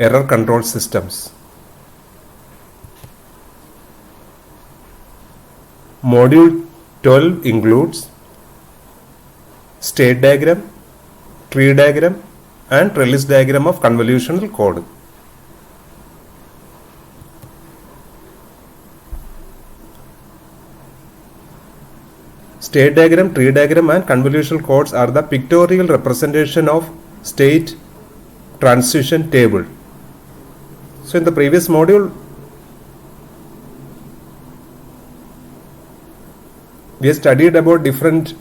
error control systems. Module 12 includes state diagram, tree diagram and trellis diagram of convolutional code. State diagram, tree diagram and convolutional codes are the pictorial representation of state transition table. So in the previous module, we have studied about different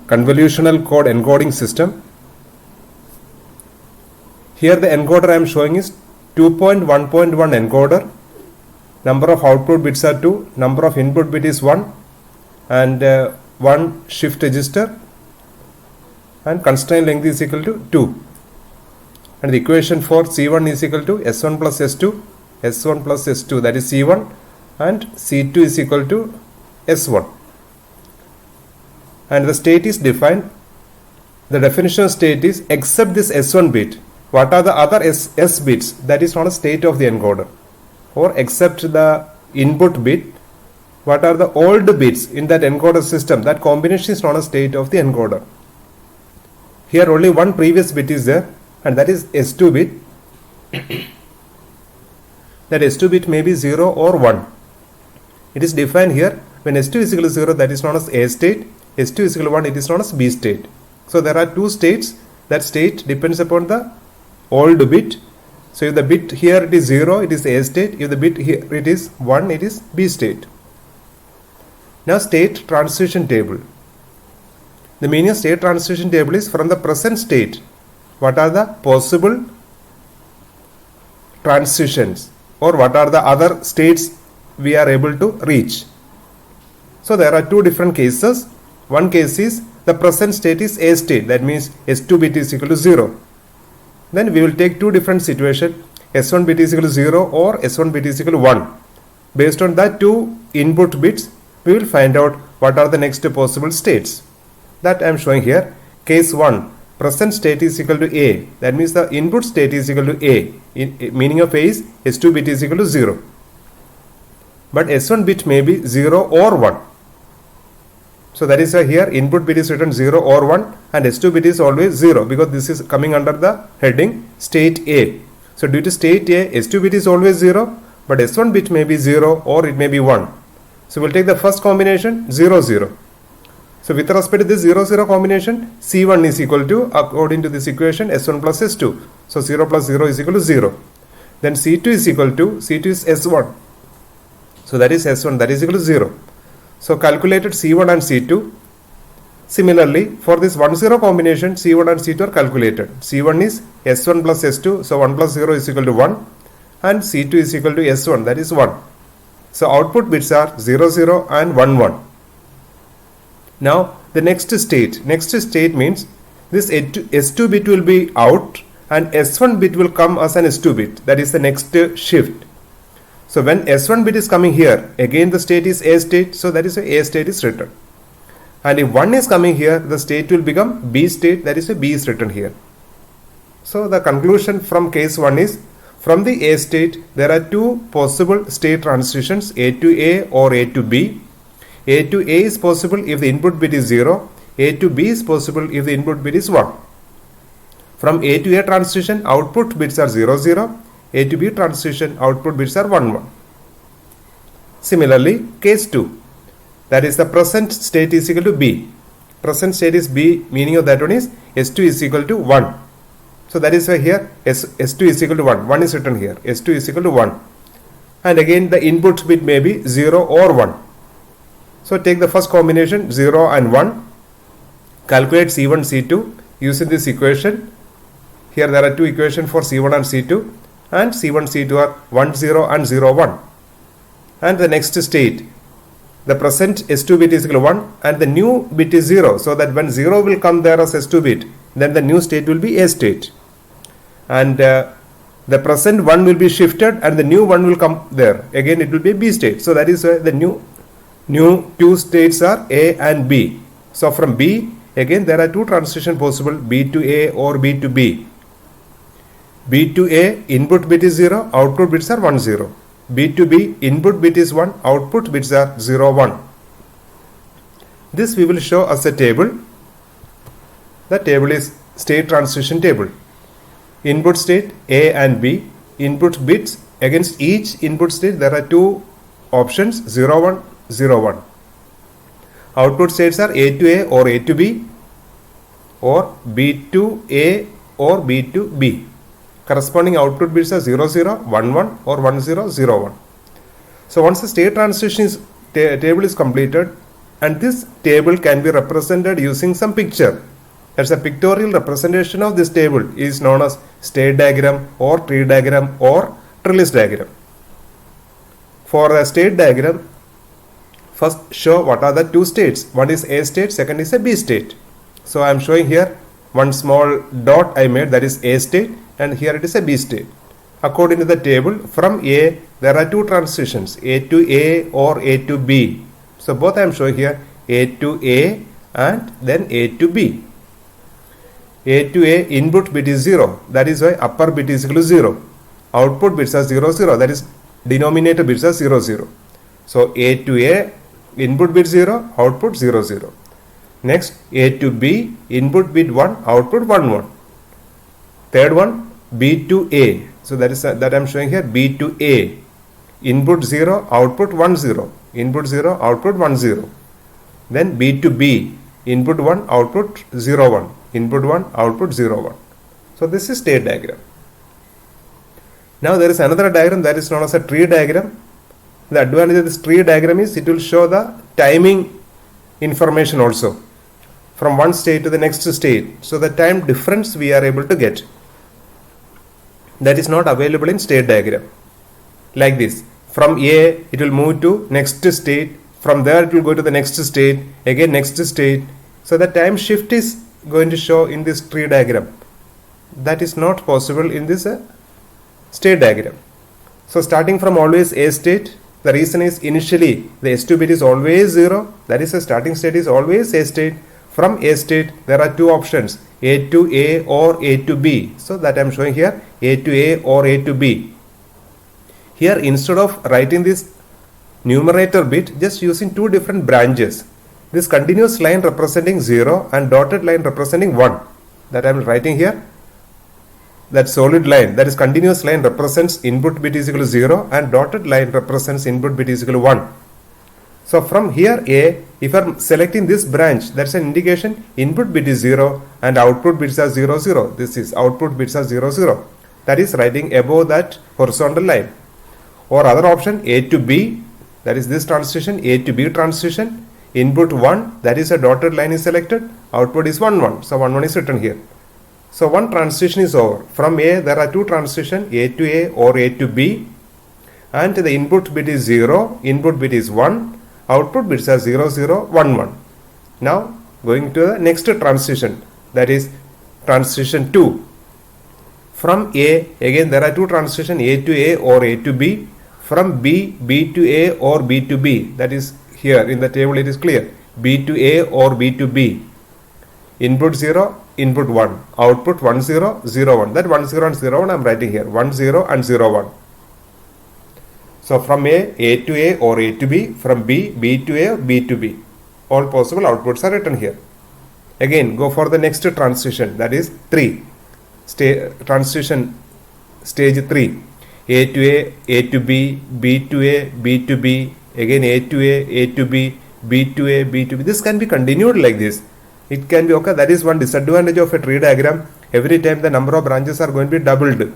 convolutional code encoding system. Here the encoder I am showing is 2.1.1 encoder. Number of output bits are 2, number of input bit is 1 and 1 shift register and constraint length is equal to 2. And the equation for C1 is equal to S1 plus S2, S1 plus S2 that is C1 and C2 is equal to S1. And the state is defined. The definition of state is except this S1 bit. What are the other S bits? That is not a state of the encoder. Or except the input bit, what are the old bits in that encoder system? That combination is not a state of the encoder. Here only one previous bit is there and that is S2 bit. That S2 bit may be 0 or 1. It is defined here. When S2 is equal to 0, that is known as A state. S2 is equal to 1, it is known as B state. So there are two states. That state depends upon the old bit. So if the bit here it is 0, it is A state. If the bit here it is 1, it is B state. Now state transition table. The meaning of state transition table is from the present state, what are the possible transitions or what are the other states we are able to reach. So there are two different cases. One case is the present state is A state, that means S2 bit is equal to 0. Then we will take two different situations, S1 bit is equal to 0 or S1 bit is equal to 1. Based on that two input bits, we will find out what are the next possible states. That I am showing here. Case 1, present state is equal to A, that means the input state is equal to A. Meaning of A is S2 bit is equal to 0. But S1 bit may be 0 or 1. So that is why here input bit is written 0 or 1 and S2 bit is always 0 because this is coming under the heading state A. So due to state A, S2 bit is always 0 but S1 bit may be 0 or it may be 1. So we will take the first combination 0 0. So with respect to this 0 0 combination, C1 is equal to, according to this equation, S1 plus S2. So 0 plus 0 is equal to 0. Then C2 is equal to, C2 is S1. So that is S1, that is equal to 0. So calculated C1 and C2. Similarly, for this 1 0 combination, C1 and C2 are calculated. C1 is S1 plus S2, so 1 plus 0 is equal to 1. And C2 is equal to S1, that is 1. So output bits are 0 0 and 1 1. Now the next state means this S2 bit will be out and S1 bit will come as an S2 bit. That is the next shift. So when S1 bit is coming here, again the state is A state, so that is why A state is written. And if 1 is coming here, the state will become B state, that is why B is written here. So the conclusion from case 1 is, from the A state, there are two possible state transitions, A to A or A to B. A to A is possible if the input bit is 0, A to B is possible if the input bit is 1. From A to A transition, output bits are 0 0. A to B transition, output bits are 1 1. Similarly, case 2, that is the present state is equal to B. Present state is B, meaning of that one is S2 is equal to 1. So that is why here S2 is equal to 1. 1 is written here. S2 is equal to 1. And again the input bit may be 0 or 1. So take the first combination 0 and 1. Calculate C1, C2 using this equation. Here there are two equations for C1 and C2. And C1, C2 are 1 0 and 0 1. And the next state, the present S2 bit is equal to 1 and the new bit is 0. So that when 0 will come there as S2 bit, then the new state will be A state. And the present 1 will be shifted and the new 1 will come there. Again it will be B state. So that is why the new two states are A and B. So from B, again there are two transition possible, B to A or B to B. B to A, input bit is 0, output bits are 1, 0. B to B, input bit is 1, output bits are 0, 1. This we will show as a table. The table is state transition table. Input state A and B, input bits. Against each input state there are two options, 0, 1, 0, 1. Output states are A to A or A to B, or B to A or B to B. Corresponding output bits are 0, 0, 1, 1 or 1, 0, 0, 1. So once the state transition table is completed, and this table can be represented using some picture. That's a pictorial representation of this table is known as state diagram or tree diagram or trellis diagram. For a state diagram, first show what are the two states. One is A state, second is a B state. So I am showing here one small dot I made, that is A state, and here it is a B state. According to the table, from A there are two transitions, A to A or A to B. So both I am showing here, A to A and then A to B. A to A, input bit is 0, that is why upper bit is equal to 0. Output bits are 0, 0, that is denominator bits are 0, 0. So A to A, input bit 0, output 0, 0. Next, A to B, input bit 1, output 1, 1. Third one, B to A. So that is that I am showing here, B to A. Input 0, output 1, 0. Input 0, output 1, 0. Then B to B, input 1, output 0, 1. Input 1, output 0, 1. So this is state diagram. Now there is another diagram that is known as a tree diagram. The advantage of this tree diagram is it will show the timing information also from one state to the next state. So the time difference we are able to get. That is not available in state diagram. Like this. From A it will move to next state. From there it will go to the next state. Again next state. So the time shift is going to show in this tree diagram. That is not possible in this state diagram. So starting from always A state, the reason is initially the S2 bit is always 0. That is the starting state is always A state. From A state there are two options, A to A or A to B. So that I am showing here, A to A or A to B. Here instead of writing this numerator bit, just using two different branches. This continuous line representing 0 and dotted line representing 1. That I am writing here. That solid line, that is continuous line, represents input bit is equal to 0 and dotted line represents input bit is equal to 1. So from here A, if I am selecting this branch, that's an indication input bit is 0 and output bits are 0, 0. This is output bits are 0, 0. That is writing above that horizontal line. Or other option, A to B, that is this transition, A to B transition. Input 1, that is a dotted line is selected. Output is 1, 1. So 1, 1 is written here. So one transition is over. From A there are two transitions, A to A or A to B, and the input bit is 0, input bit is 1, output bits are 0, 0, 1, 1. Now going to the next transition, that is transition 2. From A, again there are two transitions, A to A or A to B. From B, B to A or B to B. That is here in the table it is clear. B to A or B to B. Input 0, input 1, output 1, 0, 0, 1. That 1, 0 and 0, 1 I am writing here. 1, 0 and 0, 1. So from A to A or A to B. From B, B to A or B to B. All possible outputs are written here. Again, go for the next transition, that is 3. Transition stage 3. A to A, A to B, B to A, B to B. Again A to A to B, B to A, B to B. This can be continued like this. It can be okay. That is one disadvantage of a tree diagram. Every time the number of branches are going to be doubled.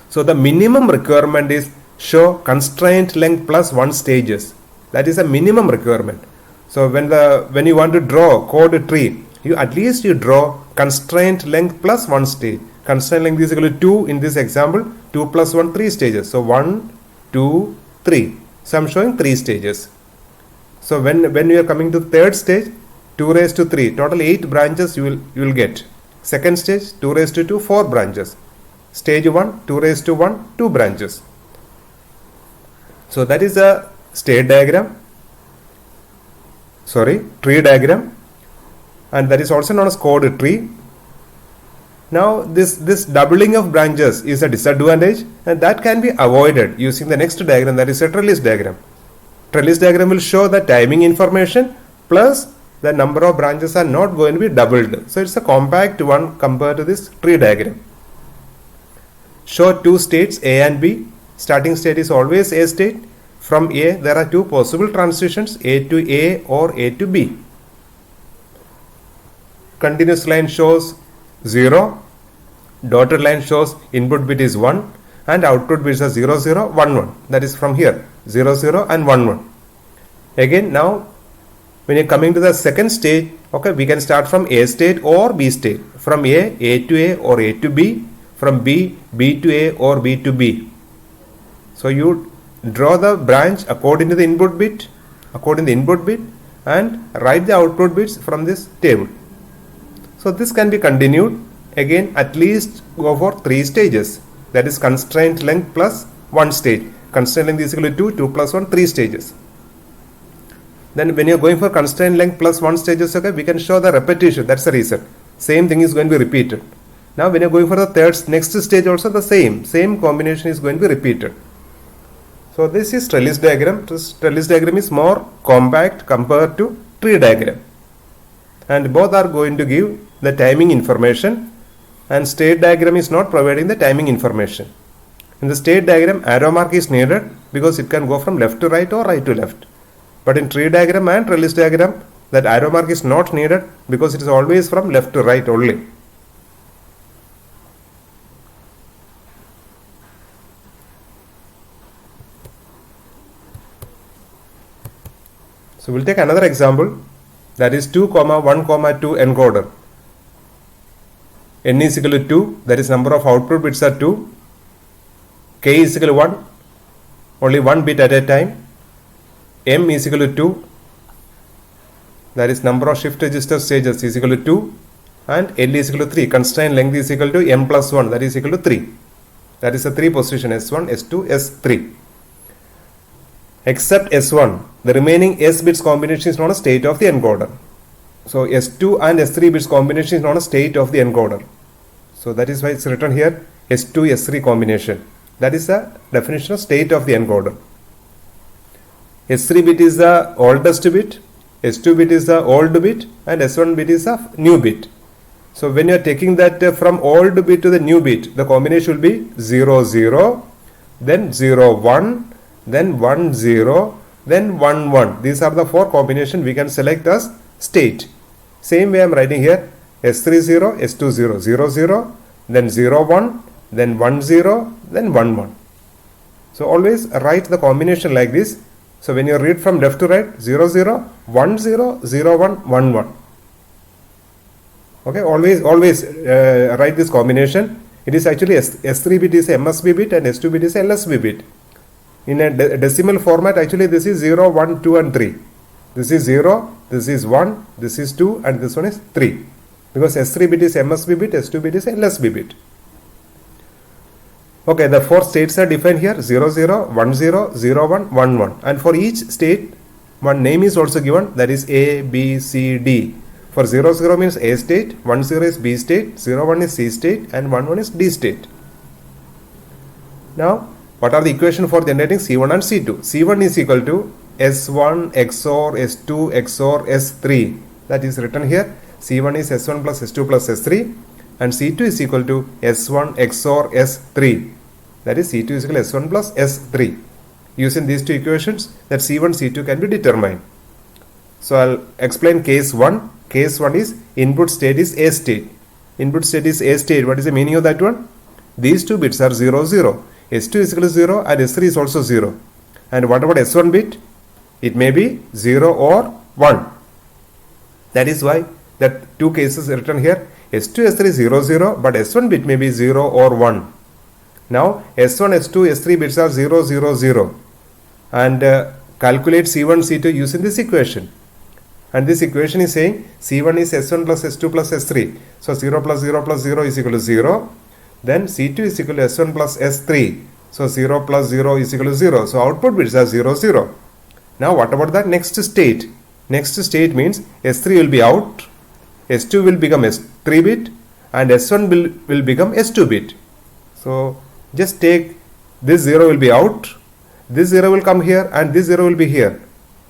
So the minimum requirement is show constraint length plus 1 stages. That is a minimum requirement. So when you want to draw code tree, you at least you draw constraint length plus 1 stage. Constraint length is equal to 2 in this example. 2 plus 1, 3 stages. So 1, 2, 3. So I am showing 3 stages. So when you are coming to third stage, 2 raised to 3, total 8 branches you will get. Second stage, 2 raised to 2, 4 branches. Stage 1, 2 raised to 1, 2 branches. So that is a state diagram, tree diagram, and that is also known as code tree. Now this doubling of branches is a disadvantage, and that can be avoided using the next diagram, that is a trellis diagram. Trellis diagram will show the timing information plus the number of branches are not going to be doubled. So it's a compact one compared to this tree diagram. Show two states A and B. Starting state is always A state. From A there are two possible transitions, A to A or A to B. Continuous line shows 0. Dotted line shows input bit is 1 and output bits are 0, 0, 1, 1. That is from here 0, 0 and 1, 1. Again, now when you are coming to the second stage, okay, we can start from A state or B state. From A to A or A to B. From B to A or B to B. So you draw the branch according to the input bit, and write the output bits from this table. So this can be continued. Again, at least go for 3 stages. That is constraint length plus 1 stage. Constraint length is equal to 2, 2 plus 1, 3 stages. Then when you are going for constraint length plus 1 stages, okay, we can show the repetition. That's the reason. Same thing is going to be repeated. Now when you are going for the next stage also the same combination is going to be repeated. So this is trellis diagram. This trellis diagram is more compact compared to tree diagram. And both are going to give the timing information, and state diagram is not providing the timing information. In the state diagram, arrow mark is needed because it can go from left to right or right to left. But in tree diagram and trellis diagram, that arrow mark is not needed because it is always from left to right only. So we'll take another example, that is 2, 1, 2 encoder. N is equal to 2, that is number of output bits are 2. K is equal to 1, only 1 bit at a time. M is equal to 2, that is number of shift register stages is equal to 2. And L is equal to 3, constraint length is equal to M plus 1, that is equal to 3. That is the 3 position, S1, S2, S3. Except S1, the remaining S bits combination is known as state of the encoder. So S2 and S3 bits combination is known as state of the encoder. So that is why it's written here S2 S3 combination. That is the definition of state of the encoder. S3 bit is the oldest bit, S2 bit is the old bit, and S1 bit is a new bit. So when you are taking that from old bit to the new bit, the combination will be 0 0, then 0 1, then 1 0, then 1 1. These are the 4 combinations we can select as state. Same way I am writing here S3 0, S2 0, 0 0, then 0 1, then 1 0, then 1 1. So always write the combination like this. So when you read from left to right, 0 0, 1 0, 0 1, 1 1. Okay, always write this combination. It is actually S3 bit is MSB bit and S2 bit is LSB bit. In a decimal format, actually this is 0, 1, 2 and 3. This is 0, this is 1, this is 2 and this one is 3. Because S3 bit is MSB bit, S2 bit is LSB bit. Okay, the 4 states are defined here, 0, 0, 1, 0, 0, 1, 1, 1. And for each state, one name is also given, that is A, B, C, D. For 0, 0 means A state, 1, 0 is B state, 0, 1 is C state and 1, 1 is D state. Now, what are the equations for generating C1 and C2? C1 is equal to S1 XOR S2 XOR S3. That is written here. C1 is S1 plus S2 plus S3 and C2 is equal to S1 XOR S3. That is C2 is equal to S1 plus S3. Using these two equations, that C1 C2 can be determined. So I'll explain case 1. Case 1 is input state is A state. Input state is A state. What is the meaning of that one? These two bits are 0 0. S2 is equal to 0 and S3 is also 0. And what about S1 bit? It may be 0 or 1. That is why that two cases written here. S2, S3 is 0 0 but S1 bit may be 0 or 1. Now S1, S2, S3 bits are 0 0 0. And calculate C1, C2 using this equation. And this equation is saying C1 is S1 plus S2 plus S3. So 0 plus 0 plus 0 is equal to 0. Then C2 is equal to S1 plus S3. So 0 plus 0 is equal to 0. So output bits are 0 0. Now what about the next state? Next state means S3 will be out. S2 will become S3 bit and S1 will become S2 bit. So just take this 0 will be out, this 0 will come here, and this 0 will be here.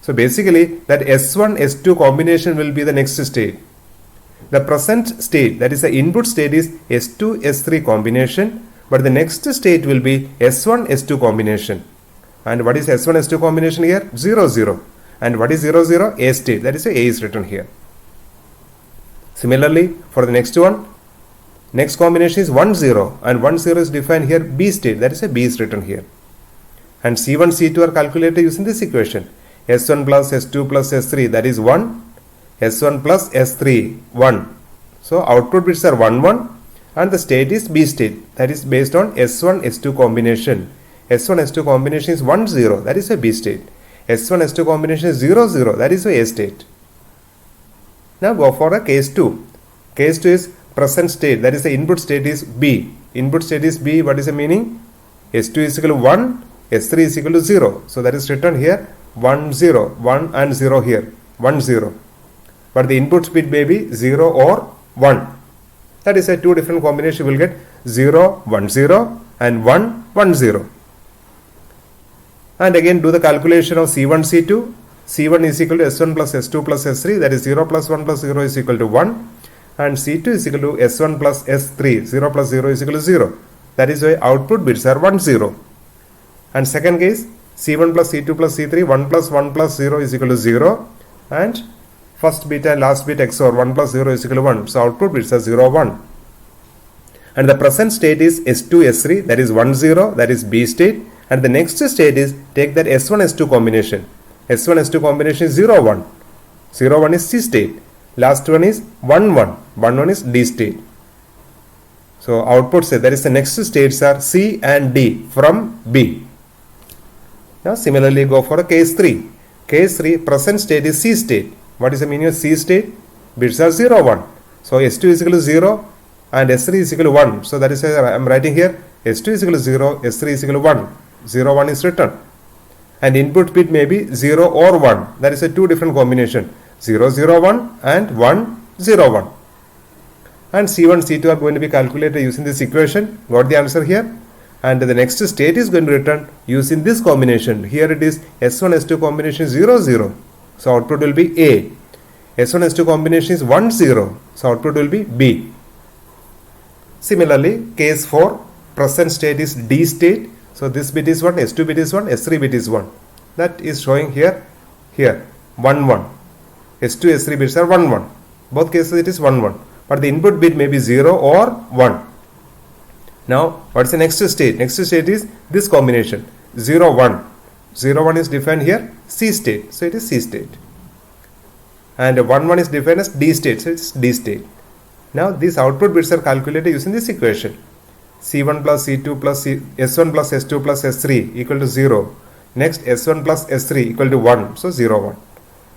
So basically that S1 S2 combination will be the next state. The present state, that is the input state, is S2 S3 combination, but the next state will be S1 S2 combination. And what is S1 S2 combination here? 0 0. And what is 0 0? A state, that is A is written here. Similarly, for the next one, next combination is 1 0, and 1 0 is defined here B state, that is a B is written here. And C1 C2 are calculated using this equation. S1 plus S2 plus S3, that is 1, S1 plus S3 1. So output bits are 1 1, and the state is B state, that is based on S1 S2 combination. S1 S2 combination is 1 0, that is a B state. S1 S2 combination is 0 0, that is a state. Now go for a case 2. Case 2 is present state, that is the input state is B. Input state is B. What is the meaning? S2 is equal to 1, S3 is equal to 0. So that is written here 1 0, 1 and 0 here, 1 0. But the input bit may be 0 or 1. That is a two different combination. You will get 0 1 0 and 1 1 0. And again do the calculation of C1 C2. C1 is equal to S1 plus S2 plus S3, that is 0 plus 1 plus 0 is equal to 1, and C2 is equal to S1 plus S3, 0 plus 0 is equal to 0. That is why output bits are 1 0. And second case, C1 plus C2 plus C3, 1 plus 0 is equal to 0, and first bit and last bit XOR 1 plus 0 is equal to 1. So output bits are 0 1. And the present state is S2 S3, that is 1 0, that is B state, and the next state is take that S1 S2 combination. S1 S2 combination is 0 1. 0 1 is C state. Last one is 1 1. 1 1 is D state. So output say that is the next states are C and D from B. Now similarly go for a case 3. Case 3, present state is C state. What is the meaning of C state? Bits are 0 1. So S2 is equal to 0 and S3 is equal to 1. So that is why I am writing here S2 is equal to 0, S3 is equal to 1. 0 1 is written. And input bit may be 0 or 1. That is a two different combination. 0 0 1 and 1 0 1. And C1 C2 are going to be calculated using this equation. Got the answer here. And the next state is going to return using this combination. Here it is S1 S2 combination 0 0. So output will be A. S1 S2 combination is 1 0. So output will be B. Similarly, case 4, present state is D state. So this bit is 1, S2 bit is 1, S3 bit is 1. That is showing here 1 1. S2 S3 bits are 1 1. Both cases it is 1 1. But the input bit may be 0 or 1. Now what is the next state? Next state is this combination 0 1. 0 1 is defined here C state. So it is C state. And 1 1 is defined as D state. So it is D state. Now these output bits are calculated using this equation. C1 plus C2 plus S1 plus S2 plus S3 equal to 0. Next S1 plus S3 equal to 1. So 0 1.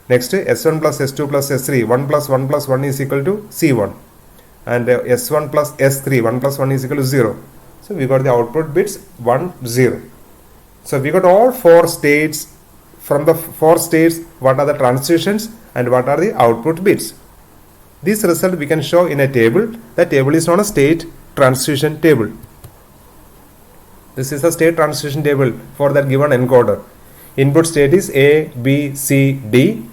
Next S1 plus S2 plus S3, 1 plus 1 is equal to C1. And S1 plus S3, 1 plus 1 is equal to 0. So we got the output bits 1 0. So we got all 4 states. From the 4 states, what are the transitions and what are the output bits? This result we can show in a table. The table is known as state transition table. This is a state transition table for that given encoder. Input state is A, B, C, D.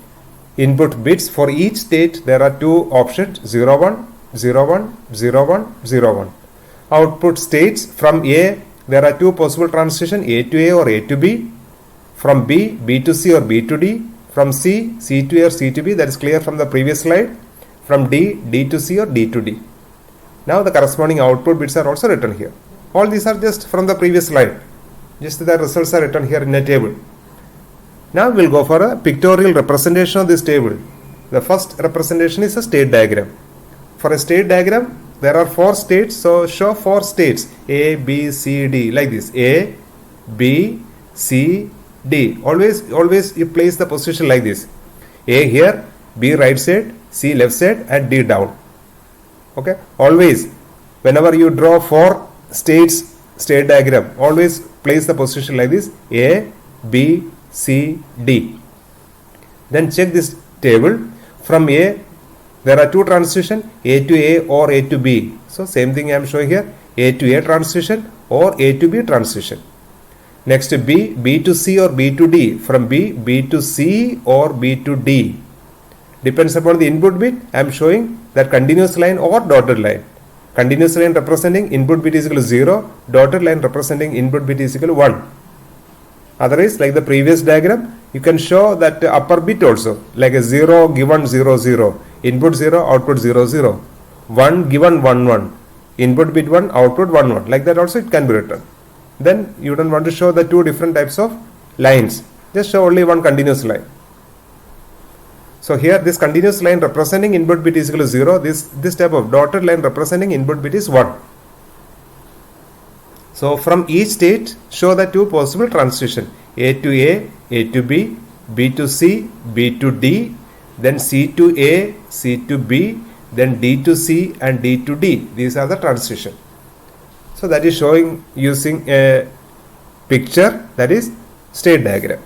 Input bits for each state there are 2 options 0 1, 0 1, 0 1, 0 1. Output states from A there are 2 possible transition A to A or A to B. From B, B to C or B to D. From C, C to A or C to B, that is clear from the previous slide. From D, D to C or D to D. Now the corresponding output bits are also written here. All these are just from the previous slide. Just the results are written here in a table. Now we will go for a pictorial representation of this table. The first representation is a state diagram. For a state diagram, there are 4 states. So show 4 states A, B, C, D like this. A, B, C, D. Always you place the position like this. A here, B right side, C left side and D down. Okay. Always whenever you draw 4 states state diagram, always place the position like this. A, B, C, D. Then check this table. From A There are two transition, A to A or A to B. So same thing I am showing here, A to A transition or A to B transition. Next B, B to C or B to D. From B, B to C or B to D. Depends upon the input bit. I am showing that continuous line or dotted line. Continuous line representing input bit is equal to 0, dotted line representing input bit is equal to 1. Otherwise, like the previous diagram, you can show that upper bit also, like a 0 given 0 0, input 0, output 0 0, 1 given 1 1, input bit 1, output 1 1. Like that also it can be written. Then you don't want to show the two different types of lines. Just show only one continuous line. So here this continuous line representing input bit is equal to 0. This type of dotted line representing input bit is 1. So from each state show the two possible transition, A to A to B, B to C, B to D, then C to A, C to B, then D to C and D to D. These are the transition. So that is showing using a picture, that is state diagram.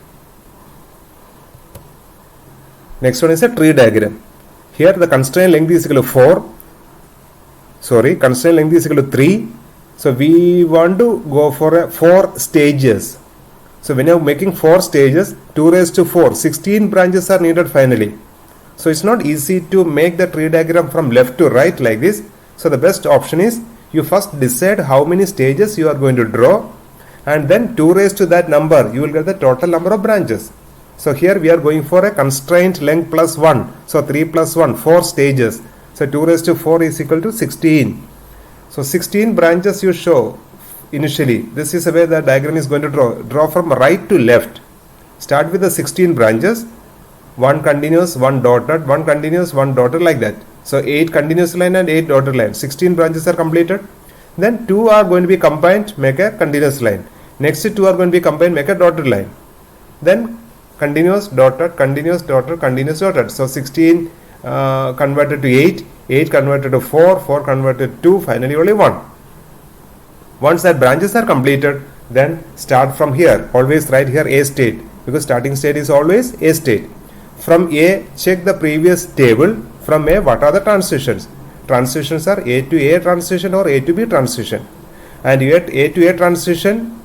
Next one is a tree diagram. Here the constraint length is equal to 4. Constraint length is equal to 3. So we want to go for 4 stages. So when you are making 4 stages, 2 raised to 4, 16 branches are needed finally. So it's not easy to make the tree diagram from left to right like this. So the best option is you first decide how many stages you are going to draw, and then 2 raised to that number you will get the total number of branches. So here we are going for a constraint length plus 1. So 3 plus 1, 4 stages. So 2 raised to 4 is equal to 16. So 16 branches you show initially. This is the way the diagram is going to draw. Draw from right to left. Start with the 16 branches. 1 continuous, 1 dotted, 1 continuous, 1 dotted, like that. So 8 continuous line and 8 dotted line. 16 branches are completed. Then 2 are going to be combined, make a continuous line. Next 2 are going to be combined, make a dotted line. Then continuous, dotted, continuous, dotted, continuous, dotted. So 16 converted to 8, 8 converted to 4, 4 converted to 2, finally only 1. Once that branches are completed, then start from here. Always write here A state, because starting state is always A state. From A, check the previous table. From A, what are the transitions? Transitions are A to A transition or A to B transition. And you get A to A transition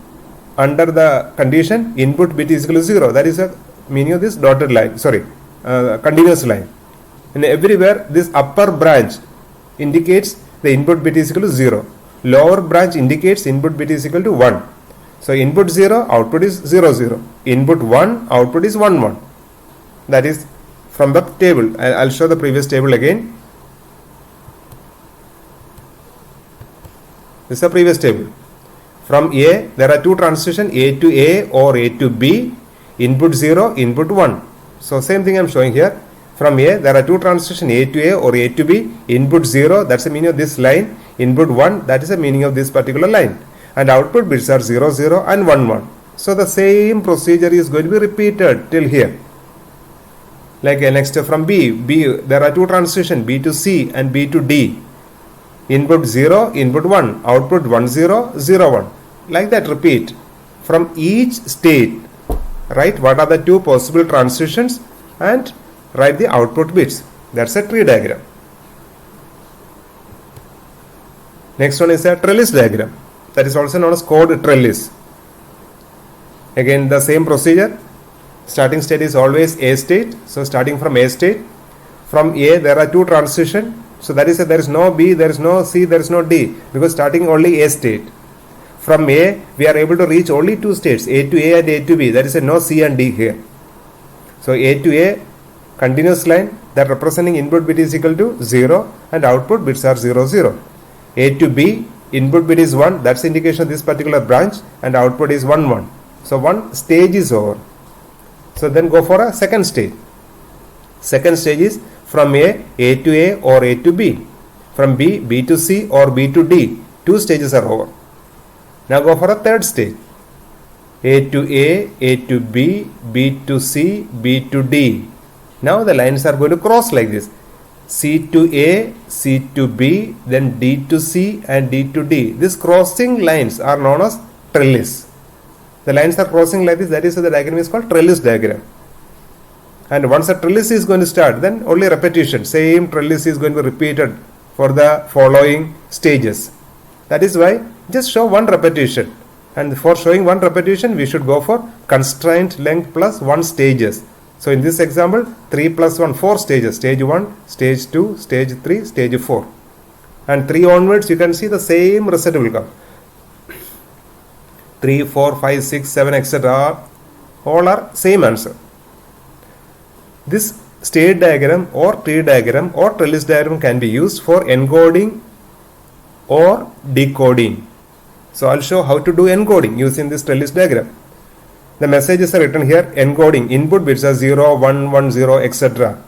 under the condition input bit is equal to 0. That is the meaning of this dotted line, continuous line. And everywhere this upper branch indicates the input bit is equal to 0. Lower branch indicates input bit is equal to 1. So input 0, output is 0 0. Input 1, output is 1 1. That is from the table. I'll show the previous table again. This is the previous table. From A, there are two transitions, A to A or A to B. Input 0, input 1. So same thing I am showing here. From A, there are two transitions, A to A or A to B. Input 0, that's the meaning of this line. Input 1, that is the meaning of this particular line. And output bits are 0 0 and 1 1. So the same procedure is going to be repeated till here. Like next from B, there are two transitions, B to C and B to D. Input 0, input 1, output 1 0, 0 1. Like that repeat. From each state, write what are the two possible transitions and write the output bits. That's a tree diagram. Next one is a trellis diagram. That is also known as chord trellis. Again the same procedure. Starting state is always A state. So starting from A state. From A there are two transitions. So that is there is no B, there is no C, there is no D, because starting only A state. From A we are able to reach only two states, A to A and A to B. There is no C and D here. So A to A continuous line, that representing input bit is equal to 0 and output bits are 0 0. A to B, input bit is 1, that's the indication of this particular branch, and output is 1 1. So one stage is over. So then go for a second stage. Second stage is from A to A or A to B. From B, B to C or B to D. Two stages are over. Now go for a third stage. A to B, B to C, B to D. Now the lines are going to cross like this. C to A, C to B, then D to C and D to D. These crossing lines are known as trellis. The lines are crossing like this, that is why the diagram is called trellis diagram. And once a trellis is going to start, then only repetition, same trellis is going to be repeated for the following stages. That is why just show one repetition, and for showing one repetition we should go for constraint length plus 1 stages. So in this example 3 plus 1 4 stages, stage 1, stage 2, stage 3, stage 4, and 3 onwards you can see the same result will come. 3, 4, 5, 6, 7, etc. all are same answer. This state diagram or tree diagram or trellis diagram can be used for encoding or decoding. So I'll show how to do encoding using this trellis diagram. The messages are written here, encoding, input bits are 0, 1, 1, 0, etc.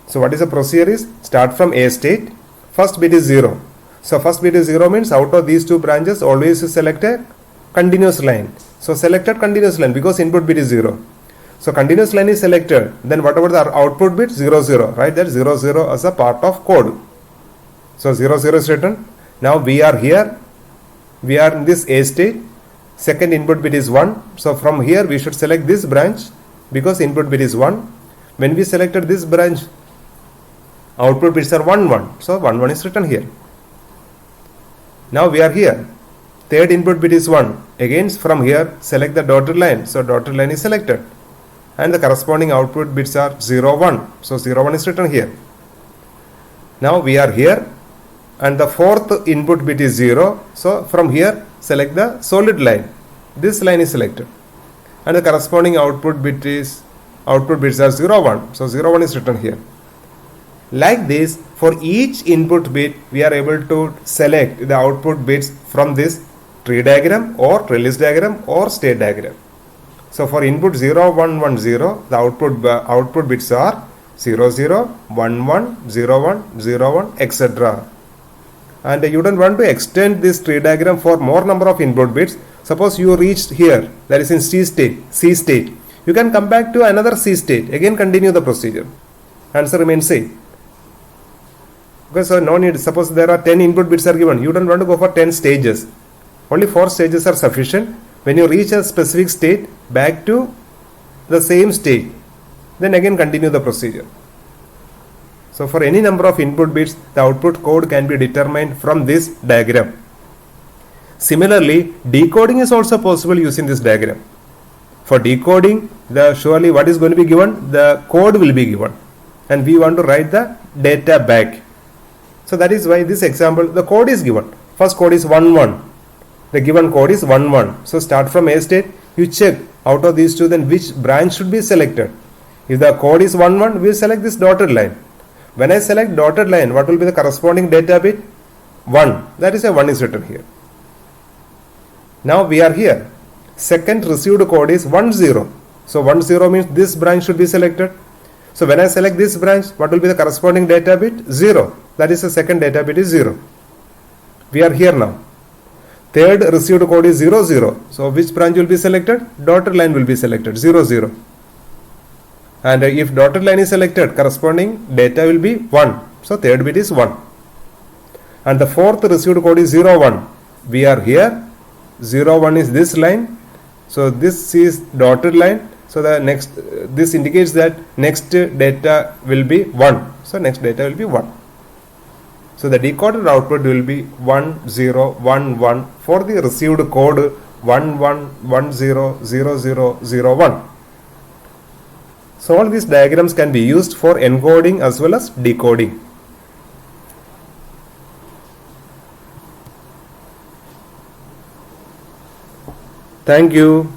So what is the procedure is, start from A state, first bit is 0. So first bit is 0 means out of these two branches always you select a continuous line. So selected continuous line because input bit is 0. So continuous line is selected, then whatever the output bit 0, 0, right, that 0, 0 as a part of code. So 0, 0 is written. Now we are here, we are in this A state, second input bit is 1. So from here we should select this branch because input bit is 1. When we selected this branch, output bits are 1, 1. So 1, 1 is written here. Now we are here. Third input bit is 1. Again from here select the dotted line. So dotted line is selected. And the corresponding output bits are 0, 1. So 0, 1 is written here. Now we are here. And the fourth input bit is 0. So from here select the solid line. This line is selected. And the corresponding output bits are 0, 1. So 0, 1 is written here. Like this, for each input bit we are able to select the output bits from this tree diagram or trellis diagram or state diagram. So for input 0, 1, 1, 0, the output bits are 0, 0, 1, 1, 0, 1, 0, 1, etc. And you don't want to extend this tree diagram for more number of input bits. Suppose you reached here, that is in C state. You can come back to another C state, again continue the procedure. Answer remains same. Okay, so no need, suppose there are 10 input bits are given, you don't want to go for 10 stages. Only 4 stages are sufficient. When you reach a specific state, back to the same state, then again continue the procedure. So for any number of input bits, the output code can be determined from this diagram. Similarly, decoding is also possible using this diagram. For decoding, surely what is going to be given? The code will be given. And we want to write the data back. So that is why this example, the code is given. First code is 1, 1. The given code is 1, 1. So start from A state, you check out of these two, then which branch should be selected. If the code is 1, 1, we will select this dotted line. When I select dotted line, what will be the corresponding data bit? 1. That is a 1 is written here. Now we are here. Second received code is 1, 0. So 1, 0 means this branch should be selected. So when I select this branch, what will be the corresponding data bit? 0. That is the second data bit is 0. We are here now. Third received code is 0, 0. So which branch will be selected? Dotted line will be selected, 0, 0. And if dotted line is selected, corresponding data will be 1. So third bit is 1. And the fourth received code is 0, 1. We are here. 0, 1 is this line. So this is dotted line. So the next, this indicates that next data will be 1. So next data will be 1. So the decoded output will be 1, 0, 1, 1 for the received code 1, 1, 1, 0, 0, 0, 0, 1. So all these diagrams can be used for encoding as well as decoding. Thank you.